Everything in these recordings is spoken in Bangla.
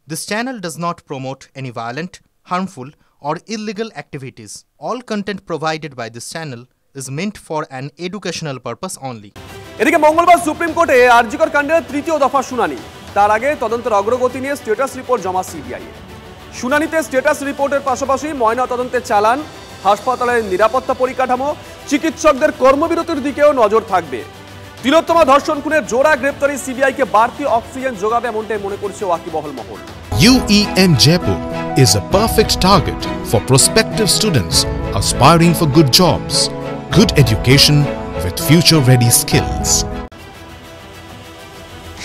This channel does not promote any violent, harmful, or illegal activities. All content provided by this channel is meant for an educational purpose only. এদিকে মঙ্গলবার সুপ্রিম কোর্টে আরজিকর কাণ্ডের তৃতীয় দফা শুনানি। তার আগে তদন্তের অগ্রগতি নিয়ে স্ট্যাটাস রিপোর্ট জমা সিবিআই। শুনানিতে স্ট্যাটাস রিপোর্টের পাশাপাশি ময়না তদন্তের চালান, হাসপাতালের নিরাপত্তা পরিকাঠামো, চিকিৎসকদের কর্মবিরতির দিকেও নজর থাকবে। তিলোত্তমা ধর্ষণ খুনের জোড়া গ্রেপ্তারি সিবিআইকে বাড়তি অক্সিজেন যোগাবে এমনটাই মনে করছে ওয়াকিবহল মহল। UEM Jaipur is a perfect target for prospective students aspiring for good jobs, good education with future-ready skills.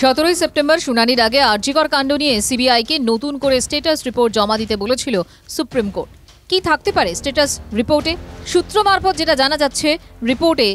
17 September শুনানির আগে আরজিকর কাণ্ড নিয়ে সিবিআইকে নতুন করে স্ট্যাটাস রিপোর্ট জমা দিতে বলেছিল সুপ্রিম কোর্ট। কি থাকতে পারে স্ট্যাটাস রিপোর্টে? সূত্র মারফত যেটা জানা যাচ্ছে, রিপোর্টে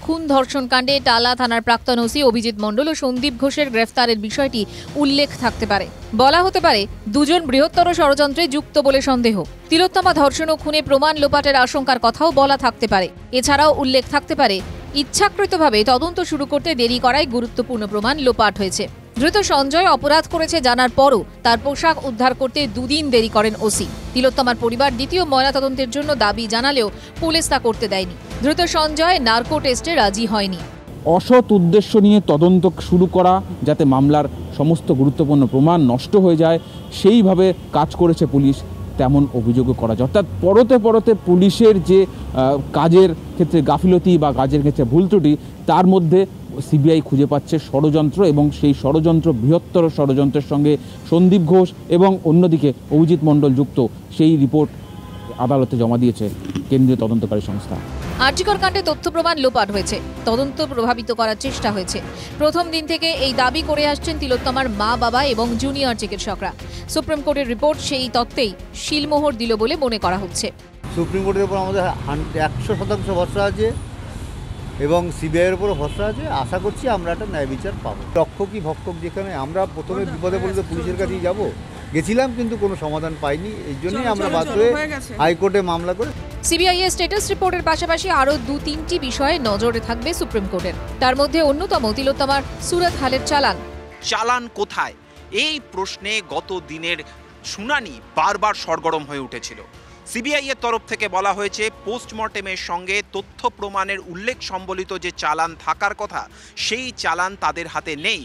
খুন ধর্ষণ কাণ্ডে টালা থানার প্রাক্তন ওসি অভিজিৎ মণ্ডল ও সন্দীপ ঘোষের গ্রেফতারের বিষয়টি উল্লেখ থাকতে পারে। বলা হতে পারে দুজন বৃহত্তর ষড়যন্ত্রে যুক্ত বলে সন্দেহ। তিলোত্তমা ধর্ষণ ও খুনে প্রমাণ লোপাটের আশঙ্কার কথাও বলা থাকতে পারে। এছাড়াও উল্লেখ থাকতে পারে ইচ্ছাকৃতভাবে তদন্ত শুরু করতে দেরি করায় গুরুত্বপূর্ণ প্রমাণ লোপাট হয়েছে। ধৃত সঞ্জয় অপরাধ করেছে জানার পরও তার পোশাক উদ্ধার করতে দুদিন দেরি করেন ওসি। তিলোত্তমার পরিবার দ্বিতীয় ময়নাতদন্তের জন্য দাবি জানালেও পুলিশ তা করতে দেয়নি। ধৃত সঞ্জয় নার্কো টেস্টে রাজি হয়নি। অসৎ উদ্দেশ্য নিয়ে তদন্ত শুরু করা, যাতে মামলার সমস্ত গুরুত্বপূর্ণ প্রমাণ নষ্ট হয়ে যায়, সেইভাবে কাজ করেছে পুলিশ, তেমন অভিযোগও করা যায়। অর্থাৎ পরতে পরতে পুলিশের যে কাজের ক্ষেত্রে গাফিলতি বা কাজের ক্ষেত্রে ভুল ত্রুটি, তার মধ্যে সিবিআই খুঁজে পাচ্ছে ষড়যন্ত্র, এবং সেই ষড়যন্ত্র বৃহত্তর ষড়যন্ত্রের সঙ্গে সন্দীপ ঘোষ এবং অন্যদিকে অভিজিৎ মণ্ডল যুক্ত, সেই রিপোর্ট আদালতে জমা দিয়েছে কেন্দ্রীয় তদন্তকারী সংস্থা। আরজিকর কাণ্ডে তথ্য প্রমাণ লোপাট হয়েছে, তদন্ত প্রভাবিত করার চেষ্টা হয়েছে। প্রথম দিন থেকে এই দাবি করে আসছেন তিলোত্তমার মা, বাবা এবং জুনিয়র চিকিৎসকরা। সুপ্রিম কোর্টের রিপোর্ট সেই তত্ত্বেই শিলমোহর দিল বলে মনে করা হচ্ছে। সুপ্রিম কোর্টের উপর আমাদের 100% ভরসা আছে এবং সিবিআইয়ের উপরও ভরসা আছে। আশা করছি আমরা একটা ন্যায় বিচার পাবো। রক্ষক কি ভক্ষক, যেখানে আমরা প্রথমে বিপদে পড়লে পুলিশের কাছেই যাব, গেছিলাম কিন্তু কোনো সমাধান পাইনি। এই জন্যই আমরা বাধ্য হয়ে হাইকোর্টে মামলা করে। সিবিআই এর স্ট্যাটাস রিপোর্টের পাশাপাশি আরও 2-3টি বিষয়ে নজরে থাকবে সুপ্রিম কোর্টের। তার মধ্যে অন্যতম তিলোত্তমার সুরত হালের চালান কোথায়, এই প্রশ্নে গত দিনের শুনানি বারবার সরগরম হয়ে উঠেছিল। সিবিআই এর তরফ থেকে বলা হয়েছে পোস্টমর্টেমের সঙ্গে তথ্য প্রমাণের উল্লেখ সম্বলিত যে চালান থাকার কথা, সেই চালান তাদের হাতে নেই।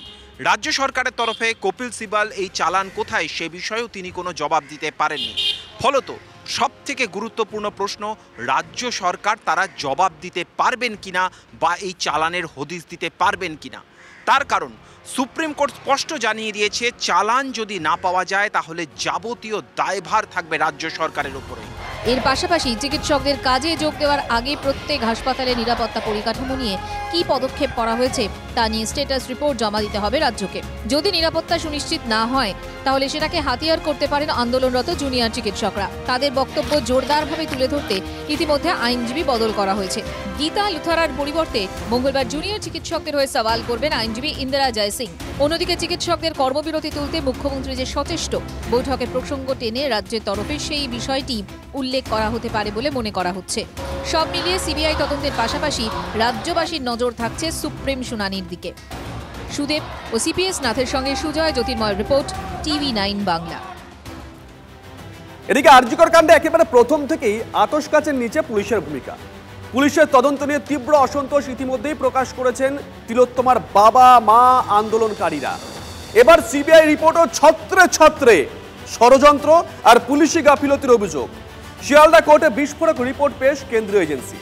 রাজ্য সরকারের তরফে কপিল সিবাল এই চালান কোথায় সে বিষয়েও তিনি কোনো জবাব দিতে পারেননি। ফলত সবথেকে গুরুত্বপূর্ণ প্রশ্ন, রাজ্য সরকার তারা জবাব দিতে পারবেন কিনা বা এই চালানের হদিশ দিতে পারবেন কিনা। তার কারণ সুপ্রিম কোর্ট স্পষ্ট জানিয়ে দিয়েছে, চালান যদি না পাওয়া যায় তাহলে যাবতীয় দায়ভার থাকবে রাজ্য সরকারের উপরে। এর পাশাপাশি চিকিৎসকদের কাজে যোগ দেওয়ার আগে প্রত্যেক হাসপাতালে নিরাপত্তা পরিকাঠামো নিয়ে কি পদক্ষেপ করা হয়েছে তা নিয়ে স্ট্যাটাস রিপোর্ট জমা দিতে হবে রাজ্যকে। যদি নিরাপত্তা সুনিশ্চিত না হয় তাহলে সেটাকে হাতিয়ার করতে পারেন আন্দোলনরত জুনিয়র চিকিৎসকরা। তাদের বক্তব্য জোরদারভাবে তুলে ধরতে ইতিমধ্যে আইনজীবী বদল করা হয়েছে। গীতা লুথারার পরিবর্তে মঙ্গলবার জুনিয়র চিকিৎসকদের হয়ে সওয়াল করবেন আইনজীবী ইন্দিরা জয় সিং। অন্যদিকে চিকিৎসকদের কর্মবিরতি তুলতে মুখ্যমন্ত্রী যে সচেষ্ট, বৈঠকের প্রসঙ্গ টেনে রাজ্যের তরফে সেই বিষয়টি উল্লেখ করা হতে পারে বলে মনে করা হচ্ছে। সব মিলিয়ে সিবিআই তদন্তের পাশাপাশি রাজ্যবাসীর নজর থাকছে সুপ্রিম শুনানির দিকে। সুদেব ও সিপিএস নাথের সঙ্গে সুজয় জ্যোতির্ময় রিপোর্ট, TV9 বাংলা। এদিকে আরজিকর কাণ্ডে একেবারে প্রথম থেকেই আতশ কাচের নিচে পুলিশের ভূমিকা। পুলিশের তদন্ত নিয়ে তীব্র অসন্তোষ ইতিমধ্যেই প্রকাশ করেছেন তিলোত্তমার বাবা, মা, আন্দোলনকারীরা। এবার সিবিআই রিপোর্টও ছত্রে ছত্রে ষড়যন্ত্র আর পুলিশি গাফিলতির অভিযোগ। শিয়ালদা কোর্টে বিস্ফোরক রিপোর্ট পেশ কেন্দ্রীয় এজেন্সি।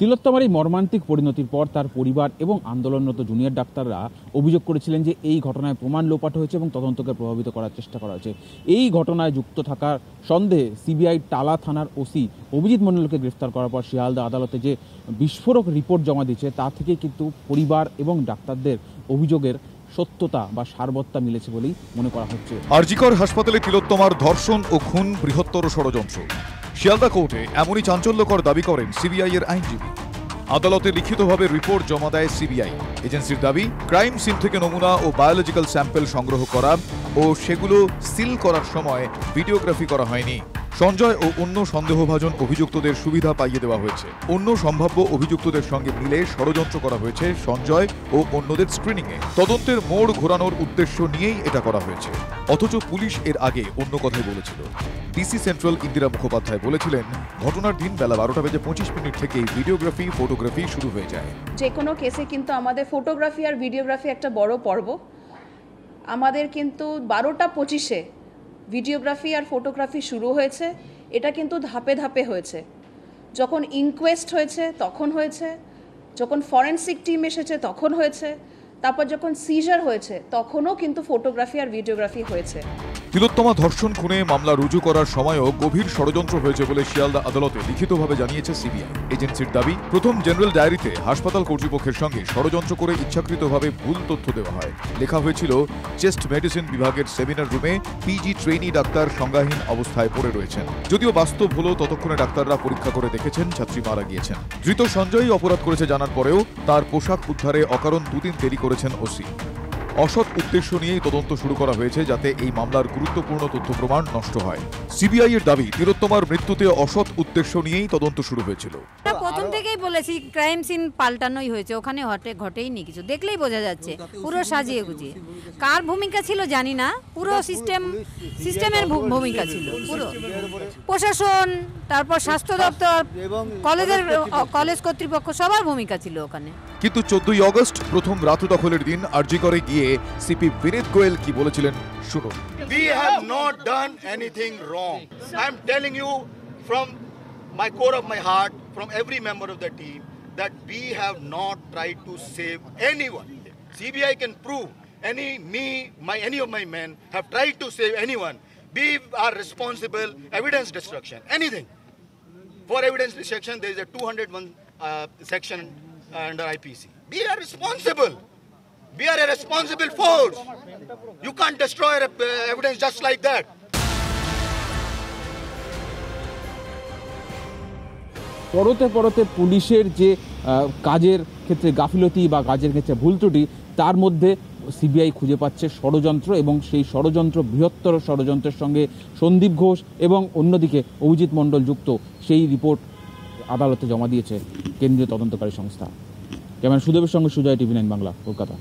তিলোত্তমার এই মর্মান্তিক পরিণতির পর তার পরিবার এবং আন্দোলনরত জুনিয়র ডাক্তাররা অভিযোগ করেছিলেন যে এই ঘটনায় প্রমাণ লোপাট হয়েছে এবং তদন্তকে প্রভাবিত করার চেষ্টা করা হয়েছে। এই ঘটনায় যুক্ত থাকার সন্দেহে সিবিআই টালা থানার ওসি অভিজিৎ মণ্ডলকে গ্রেফতার করার পর শিয়ালদা আদালতে যে বিস্ফোরক রিপোর্ট জমা দিয়েছে, তা থেকে কিন্তু পরিবার এবং ডাক্তারদের অভিযোগের সত্যতা বা সারবত্তা মিলেছে বলেই মনে করা হচ্ছে। আরজিকর হাসপাতালে তিলোত্তমার ধর্ষণ ও খুন বৃহত্তর ষড়যন্ত্র। শিয়ালদা কোর্টে এমনই চাঞ্চল্যকর দাবি করেন সিবিআই এর আইনজীবী। আদালতে লিখিতভাবে রিপোর্ট জমা দেয় সিবিআই। এজেন্সির দাবি, ক্রাইম সিন থেকে নমুনা ও বায়োলজিক্যাল স্যাম্পল সংগ্রহ করা ও সেগুলো সিল করার সময় ভিডিওগ্রাফি করা হয়নি। সঞ্জয় ও অন্য সন্দেহভাজন অভিযুক্তদের সুবিধা পাইয়ে দেওয়া হয়েছে। অন্য সম্ভাব্য অভিযুক্তদের সঙ্গে মিলে ষড়যন্ত্র করা হয়েছে সঞ্জয় ও অন্যদের স্ক্রিনিংয়ে। তদন্তের মোড় ঘোরানোর উদ্দেশ্য নিয়েই এটা করা হয়েছে। অথচ পুলিশ এর আগে অন্য কথাই বলেছিল। ডিসি সেন্ট্রাল ইন্দিরা মুখোপাধ্যায় বলেছিলেন, ঘটনার দিন বেলা 12:25 থেকেই ভিডিওগ্রাফি, ফটোগ্রাফি শুরু হয়ে যায়। যে কোনো কেসে কিন্তু আমাদের ফটোগ্রাফি আর ভিডিওগ্রাফি একটা বড় পর্ব। আমাদের কিন্তু 12:25 ভিডিওগ্রাফি আর ফটোগ্রাফি শুরু হয়েছে। এটা কিন্তু ধাপে ধাপে হয়েছে। যখন ইনকোয়েস্ট হয়েছে তখন হয়েছে, যখন ফরেন্সিক টিম এসেছে তখন হয়েছে, তারপর যখন সিজার হয়েছে তখনও কিন্তু ফটোগ্রাফি আর ভিডিওগ্রাফি হয়েছে। তিলোত্তমা ধর্ষণ খুনে মামলা রুজু করার সময়ও গভীর ষড়যন্ত্র হয়েছে বলে শিয়ালদা আদালতে লিখিতভাবে জানিয়েছে সিবিআই। এজেন্সির দাবি, প্রথম জেনারেল ডায়েরিতে হাসপাতাল কর্তৃপক্ষের সঙ্গে ষড়যন্ত্র করে ইচ্ছাকৃতভাবে ভুল তথ্য দেওয়া হয়। লেখা হয়েছিল, চেস্ট মেডিসিন বিভাগের সেমিনার রুমে পিজি ট্রেনি ডাক্তার সংজ্ঞাহীন অবস্থায় পড়ে রয়েছেন। যদিও বাস্তব হলো ততক্ষণে ডাক্তাররা পরীক্ষা করে দেখেছেন ছাত্রী মারা গিয়েছেন। ধৃত সঞ্জয়ই অপরাধ করেছে জানার পরেও তার পোশাক উদ্ধারে অকারণ 2 দিন দেরি করেছেন ওসি। অসৎ উদ্দেশ্য নিয়েই তদন্ত শুরু করা হয়েছে যাতে এই মামলার গুরুত্বপূর্ণ তথ্য প্রমাণ নষ্ট হয়। সিবিআই এর দাবি, তিলোত্তমার মৃত্যুতে অসৎ উদ্দেশ্য নিয়েই তদন্ত শুরু হয়েছিল। প্রথম থেকেই বলেছি ক্রাইম সিন পাল্টানোই হয়েছে, ওখানে ঘটেইনি কিছু, দেখলেই বোঝা যাচ্ছে পুরো সাজিয়ে গুজিয়ে। কার ভূমিকা ছিল জানি না, পুরো সিস্টেমের ভূমিকা ছিল, পুরো প্রশাসন, তারপর স্বাস্থ্য দপ্তর, কলেজ কর্তৃপক্ষ, সবার ভূমিকা ছিল ওখানে। কিন্তু 14ই আগস্ট প্রথম রাত দখলের দিন আরজি করে গিয়ে সিপি বিনীত গোয়েল কি বলেছিলেন শুনুন। We have not done anything wrong. I'm telling you from my core of my heart, from every member of the team, that we have not tried to save anyone. CBI can prove any of my men have tried to save anyone. We are responsible, evidence destruction, anything. For evidence destruction, there is a 201 section under IPC. We are responsible. We are a responsible force. You can't destroy evidence just like that. পরতে পুলিশের যে কাজের ক্ষেত্রে গাফিলতি বা কাজের ক্ষেত্রে ভুল ত্রুটি, তার মধ্যে সিবিআই খুঁজে পাচ্ছে ষড়যন্ত্র, এবং সেই ষড়যন্ত্র বৃহত্তর ষড়যন্ত্রের সঙ্গে সন্দীপ ঘোষ এবং অন্যদিকে অভিজিৎ মণ্ডল যুক্ত, সেই রিপোর্ট আদালতে জমা দিয়েছে কেন্দ্রীয় তদন্তকারী সংস্থা। ক্যামেরা সুদেবের সঙ্গে সুজয়, TV9 বাংলা, কলকাতা।